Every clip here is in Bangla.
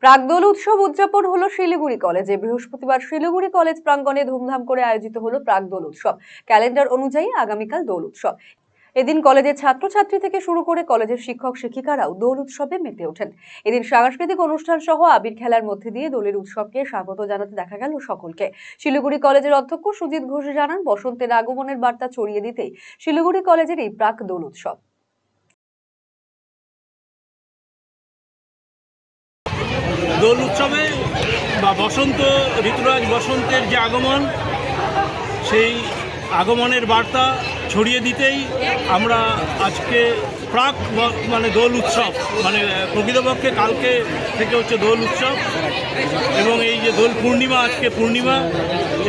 প্রাকদোল উৎসব উদযাপন হলো শিলিগুড়ি কলেজে। বৃহস্পতিবার শিলিগুড়ি কলেজ প্রাঙ্গণে ধুমধাম করে আয়োজিত হলো প্রাকদোল উৎসব। ক্যালেন্ডার অনুযায়ী আগামীকাল দোল উৎসব। এদিন কলেজের ছাত্রছাত্রী থেকে শুরু করে কলেজের শিক্ষক শিক্ষিকারাও দোল উৎসবে মেতে ওঠেন। এদিন সাংস্কৃতিক অনুষ্ঠান সহ আবির খেলার মধ্যে দিয়ে দোলের উৎসবকে স্বাগত জানাতে দেখা গেল সকলকে। শিলিগুড়ি কলেজের অধ্যক্ষ সুজিত ঘোষ জানান, বসন্তের আগমনের বার্তা ছড়িয়ে দিতেই শিলিগুড়ি কলেজের এই প্রাক দোল উৎসব। দোল উৎসবে বা বসন্ত ঋতুরাজ বসন্তের যে আগমন, সেই আগমনের বার্তা ছড়িয়ে দিতেই আমরা আজকে মানে দোল উৎসব, মানে প্রকৃতপক্ষে কালকে থেকে হচ্ছে দোল উৎসব এবং এই যে দোল পূর্ণিমা, আজকে পূর্ণিমা,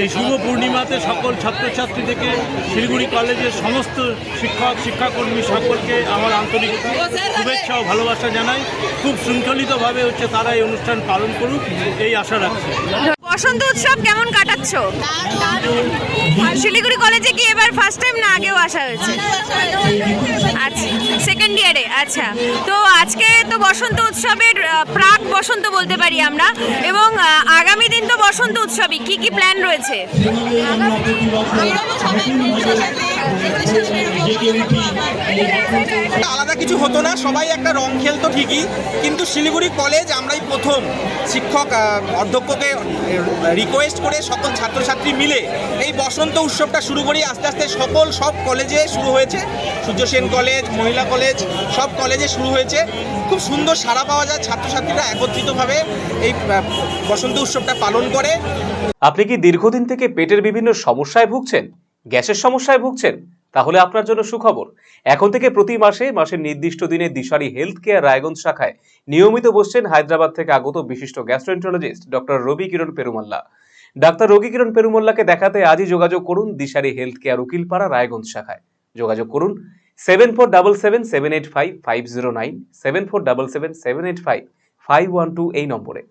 এই শুভ পূর্ণিমাতে সকল ছাত্রছাত্রী থেকে শিলিগুড়ি কলেজের সমস্ত শিক্ষক শিক্ষাকর্মী সকলকে আমার আন্তরিক শুভেচ্ছা ও ভালোবাসা জানাই। খুব শৃঙ্খলিতভাবে হচ্ছে তারা এই অনুষ্ঠান পালন করুক, এই আশা রাখছি। বসন্ত উৎসব কেমন কাটাচ্ছ? শিলিগুড়ি কলেজে কি এবার ফার্স্ট টাইম না আগেও আসা হয়েছে? আচ্ছা, সেকেন্ড ইয়ারে। আচ্ছা, তো আজকে তো বসন্ত উৎসবের প্রাক বসন্ত বলতে পারি আমরা, এবং আগামী দিন তো বসন্ত উৎসবই, কি কি প্ল্যান রয়েছে? আলাদা কিছু হতো না, সবাই একটা রং খেলতো ঠিকই, কিন্তু শিলিগুড়ি কলেজ আমরাই প্রথম শিক্ষক অধ্যক্ষকে রিকোয়েস্ট করে সকল ছাত্রছাত্রী মিলে এই বসন্ত উৎসবটা শুরু করি। আস্তে আস্তে সব কলেজে শুরু হয়েছে, সূর্য সেন কলেজ, মহিলা কলেজ, সব কলেজে শুরু হয়েছে। খুব সুন্দর সাড়া পাওয়া যায়, ছাত্রছাত্রীরা একত্রিতভাবে এই বসন্ত উৎসবটা পালন করে। আপনি কি দীর্ঘদিন থেকে পেটের বিভিন্ন সমস্যায় ভুগছেন, গ্যাসের সমস্যায় ভুগছেন? তাহলে আপনার জন্য সুখবর। এখন থেকে প্রতি মাসের নির্দিষ্ট দিনে দিশারি হেলথ কেয়ার রায়গঞ্জ শাখায় নিয়মিত বসছেন হায়দ্রাবাদ থেকে আগত বিশিষ্ট গ্যাস্ট্রোএন্টারোলজিস্ট ডক্টর রবি কিরণ পেরুমাল্লা। ডাক্তার রবি কিরণ পেরুমাল্লাকে দেখাতে আজই যোগাযোগ করুন দিশারি হেলথ কেয়ার উকিলপাড়া রায়গঞ্জ শাখায়। যোগাযোগ করুন 7477785509, 7477785512 এই নম্বরে।